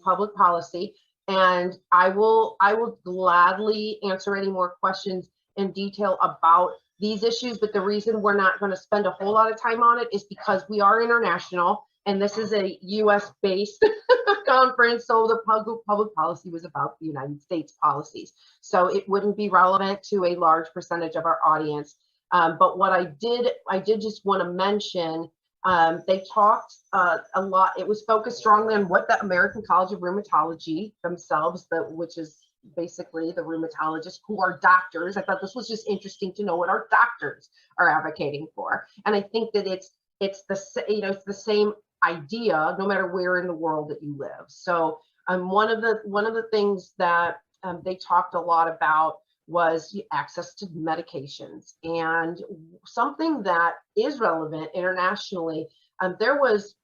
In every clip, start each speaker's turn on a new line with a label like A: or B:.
A: public policy. And I will gladly answer any more questions in detail about these issues. But the reason we're not going to spend a whole lot of time on it is because we are international, and this is a US based conference. So the public policy was about the United States policies. So it wouldn't be relevant to a large percentage of our audience. But what I did just want to mention, they talked a lot. It was focused strongly on what the American College of Rheumatology themselves, which is basically the rheumatologists who are doctors. I thought this was just interesting to know what our doctors are advocating for. And I think that it's the same idea no matter where in the world that you live. So one of the things that they talked a lot about was access to medications, and something that is relevant internationally. There was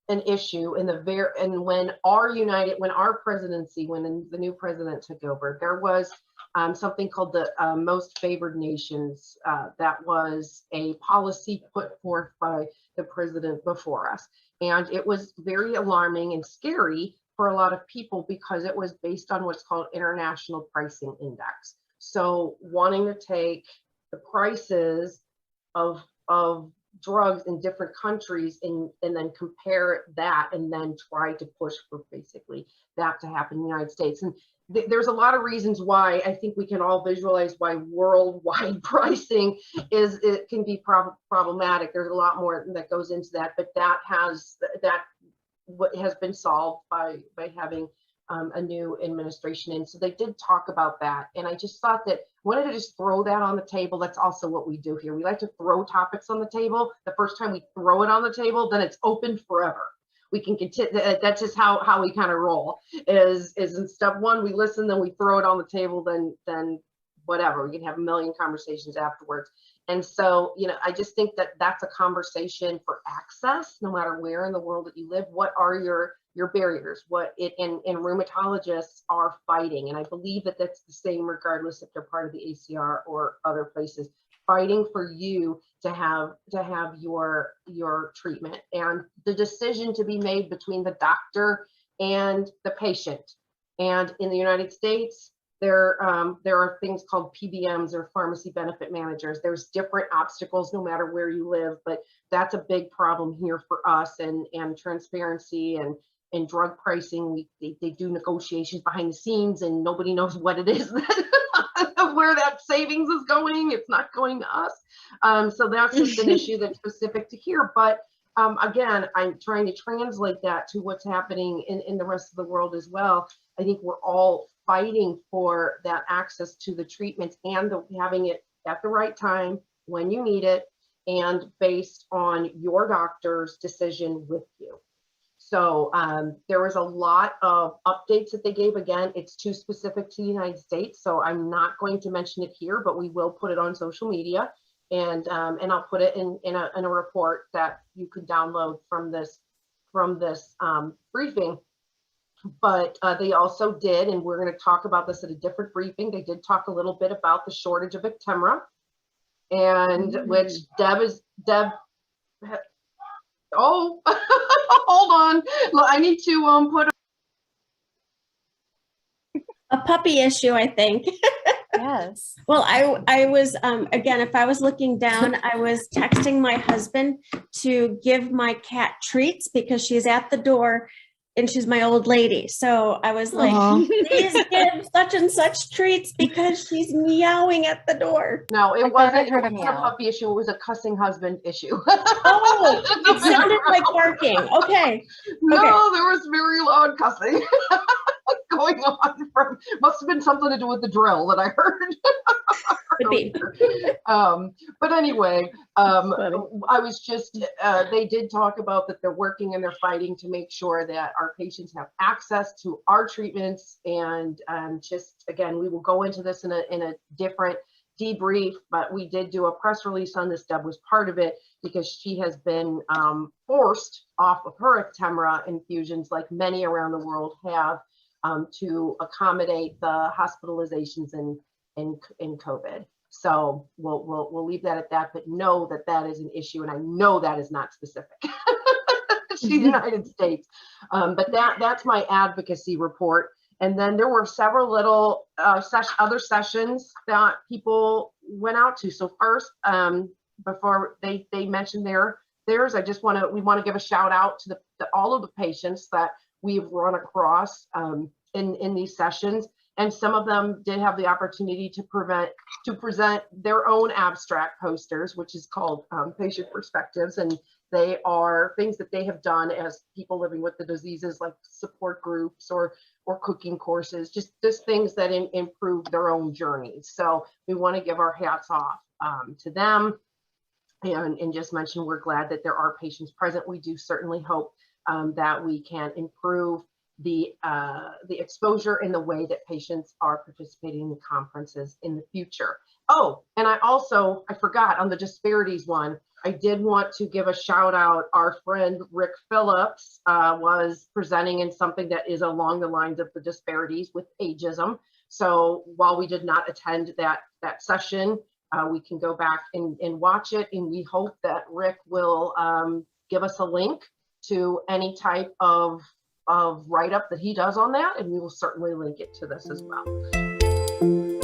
A: an issue when our presidency, when the new president took over, there was something called the most favored nations. That was a policy put forth by the president before us, and it was very alarming and scary for a lot of people because it was based on what's called international pricing index. So wanting to take the prices of drugs in different countries and then compare that and then try to push for basically that to happen in the United States. And there's a lot of reasons why I think we can all visualize why worldwide pricing it can be problematic. There's a lot more that goes into that, but what has been solved by having a new administration in. So they did talk about that. And I just thought that I wanted to just throw that on the table. That's also what we do here. We like to throw topics on the table. The first time we throw it on the table, then it's open forever. We can continue. That's just how we kind of roll is in step one, we listen, then we throw it on the table, then whatever, we can have a million conversations afterwards. And so, I just think that that's a conversation for access, no matter where in the world that you live. What are your barriers? And rheumatologists are fighting, and I believe that that's the same regardless if they're part of the ACR or other places, fighting for you to have your treatment, and the decision to be made between the doctor and the patient. And in the United States, there are things called PBMs, or pharmacy benefit managers. There's different obstacles no matter where you live, but that's a big problem here for us, and transparency and drug pricing. They do negotiations behind the scenes, and nobody knows what it is where that savings is going. It's not going to us. So that's just an issue that's specific to here. But again, I'm trying to translate that to what's happening in the rest of the world as well. I think we're all fighting for that access to the treatments and having it at the right time when you need it and based on your doctor's decision with you. So there was a lot of updates that they gave. Again, it's too specific to the United States, so I'm not going to mention it here, but we will put it on social media, and I'll put it in a report that you could download from this briefing. But they also did, and we're going to talk about this at a different briefing, they did talk a little bit about the shortage of Actemra, and which Deb, oh, hold on, I need to put
B: a puppy issue, I think.
C: Yes.
B: Well, I was, again, if I was looking down, I was texting my husband to give my cat treats because she's at the door and she's my old lady. So I was like, please give such and such treats because she's meowing at the door.
A: No, it wasn't a puppy issue. It was a cussing husband issue.
B: Oh, it sounded like barking. Okay.
A: No, there was very loud cussing going on. Must have been something to do with the drill that I heard.
B: Could be.
A: But anyway, I was just, they did talk about that they're working and they're fighting to make sure that our patients have access to our treatments. And just, again, we will go into this in a different debrief, but we did do a press release on this. Deb was part of it because she has been forced off of her Actemra infusions, like many around the world have, to accommodate the hospitalizations in COVID. So we'll leave that at that, but know that that is an issue, and I know that is not specific the United States. But that's my advocacy report. And then there were several little other sessions that people went out to. So first, before they mentioned theirs, we want to give a shout out to all of the patients that we've run across in these sessions. And some of them did have the opportunity to present their own abstract posters, which is called patient perspectives. And they are things that they have done as people living with the diseases, like support groups or cooking courses, just things that improve their own journeys. So we want to give our hats off to them, and just mention we're glad that there are patients present. We do certainly hope that we can improve the exposure in the way that patients are participating in the conferences in the future. Oh, and I forgot on the disparities one, I did want to give a shout out. Our friend Rick Phillips was presenting in something that is along the lines of the disparities with ageism. So while we did not attend that session, we can go back and watch it. And we hope that Rick will give us a link to any type of write-up that he does on that. And we will certainly link it to this as well.